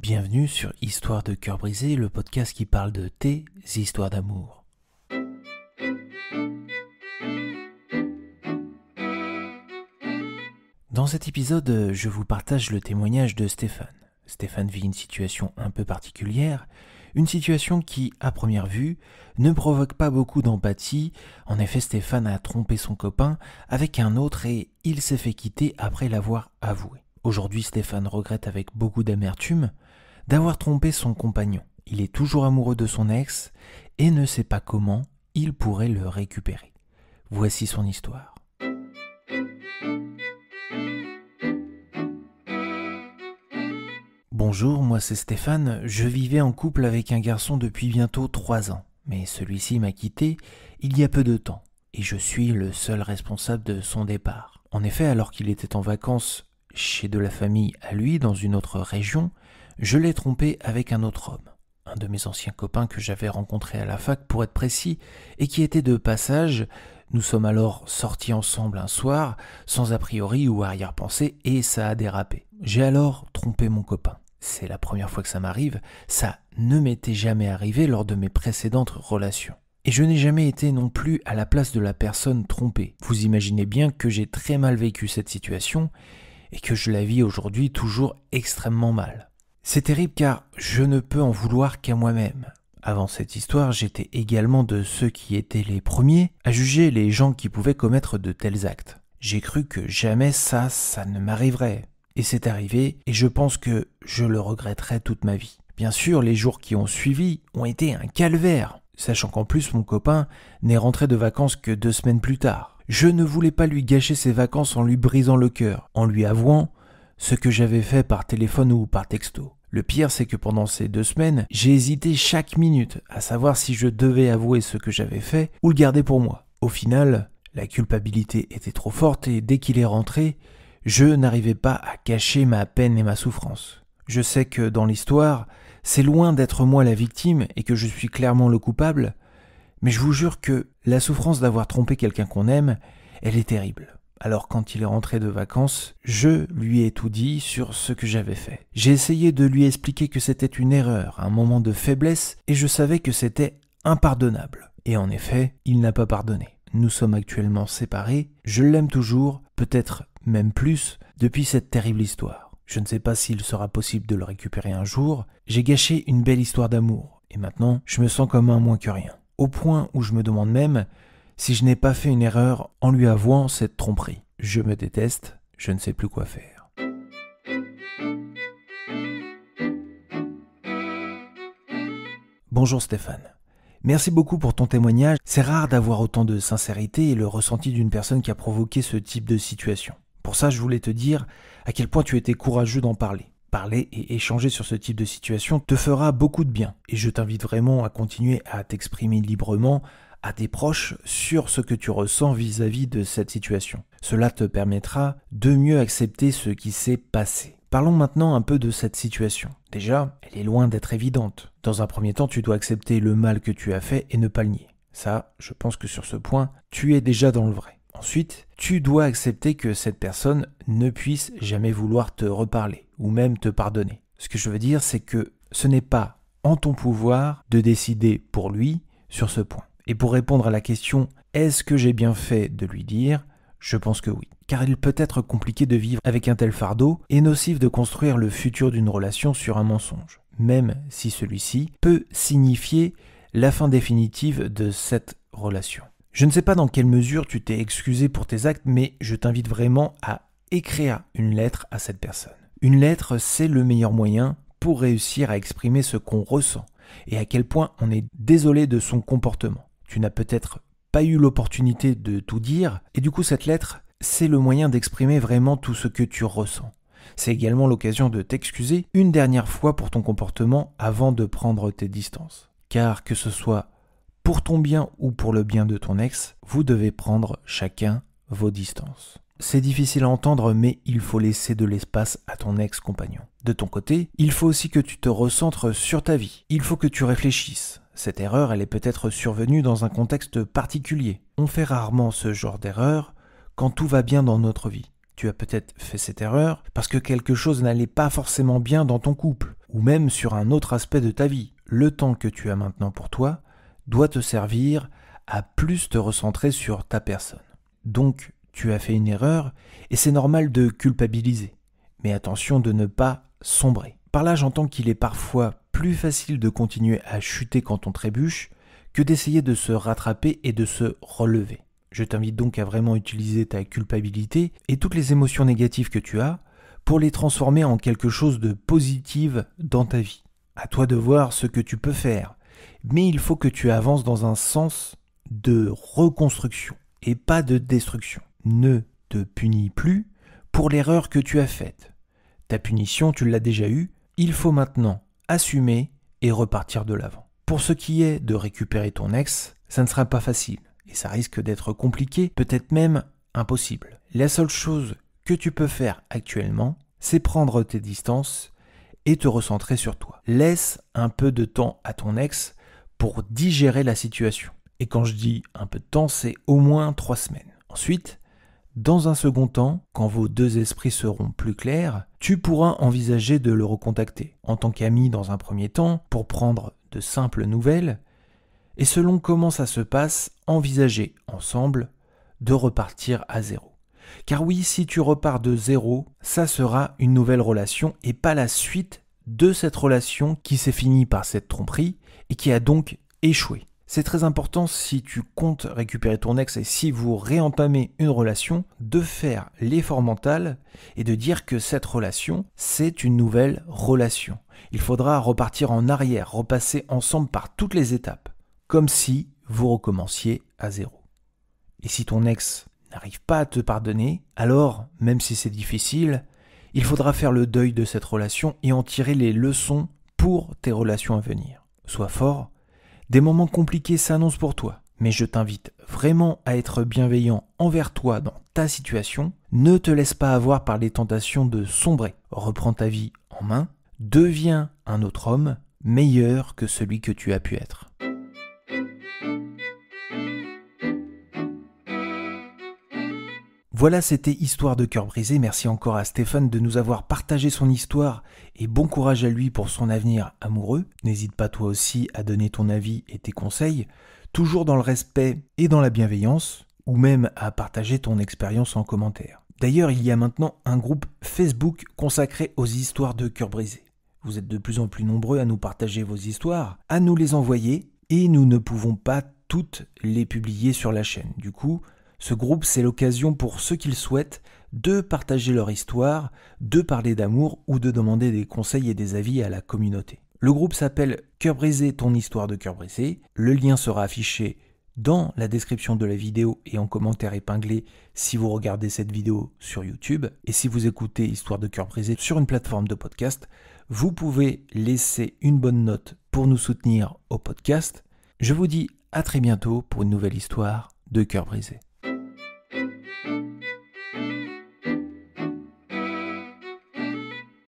Bienvenue sur Histoire de cœur brisé, le podcast qui parle de tes histoires d'amour. Dans cet épisode, je vous partage le témoignage de Stéphane. Stéphane vit une situation un peu particulière, une situation qui, à première vue, ne provoque pas beaucoup d'empathie. En effet, Stéphane a trompé son copain avec un autre et il s'est fait quitter après l'avoir avoué. Aujourd'hui, Stéphane regrette avec beaucoup d'amertume d'avoir trompé son compagnon. Il est toujours amoureux de son ex et ne sait pas comment il pourrait le récupérer. Voici son histoire. Bonjour, moi c'est Stéphane, je vivais en couple avec un garçon depuis bientôt 3 ans, mais celui-ci m'a quitté il y a peu de temps, et je suis le seul responsable de son départ. En effet, alors qu'il était en vacances chez de la famille à lui dans une autre région, je l'ai trompé avec un autre homme, un de mes anciens copains que j'avais rencontré à la fac pour être précis, et qui était de passage. Nous sommes alors sortis ensemble un soir, sans a priori ou arrière-pensée, et ça a dérapé. J'ai alors trompé mon copain. C'est la première fois que ça m'arrive, ça ne m'était jamais arrivé lors de mes précédentes relations. Et je n'ai jamais été non plus à la place de la personne trompée. Vous imaginez bien que j'ai très mal vécu cette situation et que je la vis aujourd'hui toujours extrêmement mal. C'est terrible car je ne peux en vouloir qu'à moi-même. Avant cette histoire, j'étais également de ceux qui étaient les premiers à juger les gens qui pouvaient commettre de tels actes. J'ai cru que jamais ça ne m'arriverait. Et c'est arrivé, et je pense que je le regretterai toute ma vie. Bien sûr, les jours qui ont suivi ont été un calvaire, sachant qu'en plus mon copain n'est rentré de vacances que 2 semaines plus tard. Je ne voulais pas lui gâcher ses vacances en lui brisant le cœur, en lui avouant ce que j'avais fait par téléphone ou par texto. Le pire, c'est que pendant ces 2 semaines, j'ai hésité chaque minute à savoir si je devais avouer ce que j'avais fait ou le garder pour moi. Au final, la culpabilité était trop forte et dès qu'il est rentré, je n'arrivais pas à cacher ma peine et ma souffrance. Je sais que dans l'histoire, c'est loin d'être moi la victime et que je suis clairement le coupable, mais je vous jure que la souffrance d'avoir trompé quelqu'un qu'on aime, elle est terrible. Alors quand il est rentré de vacances, je lui ai tout dit sur ce que j'avais fait. J'ai essayé de lui expliquer que c'était une erreur, un moment de faiblesse, et je savais que c'était impardonnable. Et en effet, il n'a pas pardonné. Nous sommes actuellement séparés, je l'aime toujours, peut-être même plus, depuis cette terrible histoire. Je ne sais pas s'il sera possible de le récupérer un jour. J'ai gâché une belle histoire d'amour, et maintenant je me sens comme un moins que rien. Au point où je me demande même si je n'ai pas fait une erreur en lui avouant cette tromperie. Je me déteste, je ne sais plus quoi faire. Bonjour Stéphane. Merci beaucoup pour ton témoignage. C'est rare d'avoir autant de sincérité et le ressenti d'une personne qui a provoqué ce type de situation. Pour ça, je voulais te dire à quel point tu étais courageux d'en parler. Parler et échanger sur ce type de situation te fera beaucoup de bien. Et je t'invite vraiment à continuer à t'exprimer librement à tes proches sur ce que tu ressens vis-à-vis de cette situation. Cela te permettra de mieux accepter ce qui s'est passé. Parlons maintenant un peu de cette situation. Déjà, elle est loin d'être évidente. Dans un premier temps, tu dois accepter le mal que tu as fait et ne pas le nier. Ça, je pense que sur ce point, tu es déjà dans le vrai. Ensuite, tu dois accepter que cette personne ne puisse jamais vouloir te reparler ou même te pardonner. Ce que je veux dire, c'est que ce n'est pas en ton pouvoir de décider pour lui sur ce point. Et pour répondre à la question « Est-ce que j'ai bien fait de lui dire ?» Je pense que oui. Car il peut être compliqué de vivre avec un tel fardeau et nocif de construire le futur d'une relation sur un mensonge, même si celui-ci peut signifier la fin définitive de cette relation. Je ne sais pas dans quelle mesure tu t'es excusé pour tes actes, mais je t'invite vraiment à écrire une lettre à cette personne. Une lettre, c'est le meilleur moyen pour réussir à exprimer ce qu'on ressent et à quel point on est désolé de son comportement. Tu n'as peut-être pas eu l'opportunité de tout dire, et du coup cette lettre, c'est le moyen d'exprimer vraiment tout ce que tu ressens. C'est également l'occasion de t'excuser une dernière fois pour ton comportement avant de prendre tes distances. Car que ce soit pour ton bien ou pour le bien de ton ex, vous devez prendre chacun vos distances. C'est difficile à entendre, mais il faut laisser de l'espace à ton ex-compagnon. De ton côté, il faut aussi que tu te recentres sur ta vie. Il faut que tu réfléchisses. Cette erreur, elle est peut-être survenue dans un contexte particulier. On fait rarement ce genre d'erreur quand tout va bien dans notre vie. Tu as peut-être fait cette erreur parce que quelque chose n'allait pas forcément bien dans ton couple, ou même sur un autre aspect de ta vie. Le temps que tu as maintenant pour toi doit te servir à plus te recentrer sur ta personne. Donc, tu as fait une erreur et c'est normal de culpabiliser. Mais attention de ne pas sombrer. Par là, j'entends qu'il est parfois plus facile de continuer à chuter quand on trébuche que d'essayer de se rattraper et de se relever. Je t'invite donc à vraiment utiliser ta culpabilité et toutes les émotions négatives que tu as pour les transformer en quelque chose de positif dans ta vie. À toi de voir ce que tu peux faire, mais il faut que tu avances dans un sens de reconstruction et pas de destruction. Ne te punis plus pour l'erreur que tu as faite. Ta punition, tu l'as déjà eue, il faut maintenant assumer et repartir de l'avant. Pour ce qui est de récupérer ton ex, ça ne sera pas facile. Et ça risque d'être compliqué, peut-être même impossible. La seule chose que tu peux faire actuellement, c'est prendre tes distances et te recentrer sur toi. Laisse un peu de temps à ton ex pour digérer la situation. Et quand je dis un peu de temps, c'est au moins 3 semaines. Ensuite, dans un second temps, quand vos deux esprits seront plus clairs, tu pourras envisager de le recontacter en tant qu'ami dans un premier temps pour prendre de simples nouvelles. Et selon comment ça se passe, envisagez ensemble de repartir à zéro. Car oui, si tu repars de zéro, ça sera une nouvelle relation et pas la suite de cette relation qui s'est finie par cette tromperie et qui a donc échoué. C'est très important si tu comptes récupérer ton ex et si vous réentamez une relation, de faire l'effort mental et de dire que cette relation, c'est une nouvelle relation. Il faudra repartir en arrière, repasser ensemble par toutes les étapes, comme si vous recommenciez à zéro. Et si ton ex n'arrive pas à te pardonner, alors, même si c'est difficile, il faudra faire le deuil de cette relation et en tirer les leçons pour tes relations à venir. Sois fort, des moments compliqués s'annoncent pour toi, mais je t'invite vraiment à être bienveillant envers toi dans ta situation. Ne te laisse pas avoir par les tentations de sombrer. Reprends ta vie en main, deviens un autre homme, meilleur que celui que tu as pu être. Voilà, c'était Histoire de cœur brisé. Merci encore à Stéphane de nous avoir partagé son histoire et bon courage à lui pour son avenir amoureux. N'hésite pas toi aussi à donner ton avis et tes conseils, toujours dans le respect et dans la bienveillance, ou même à partager ton expérience en commentaire. D'ailleurs, il y a maintenant un groupe Facebook consacré aux histoires de cœur brisé. Vous êtes de plus en plus nombreux à nous partager vos histoires, à nous les envoyer, et nous ne pouvons pas toutes les publier sur la chaîne. Du coup, ce groupe, c'est l'occasion pour ceux qui le souhaitent de partager leur histoire, de parler d'amour ou de demander des conseils et des avis à la communauté. Le groupe s'appelle Cœur brisé, ton histoire de cœur brisé. Le lien sera affiché dans la description de la vidéo et en commentaire épinglé si vous regardez cette vidéo sur YouTube. Et si vous écoutez Histoire de cœur brisé sur une plateforme de podcast, vous pouvez laisser une bonne note pour nous soutenir au podcast. Je vous dis à très bientôt pour une nouvelle histoire de cœur brisé.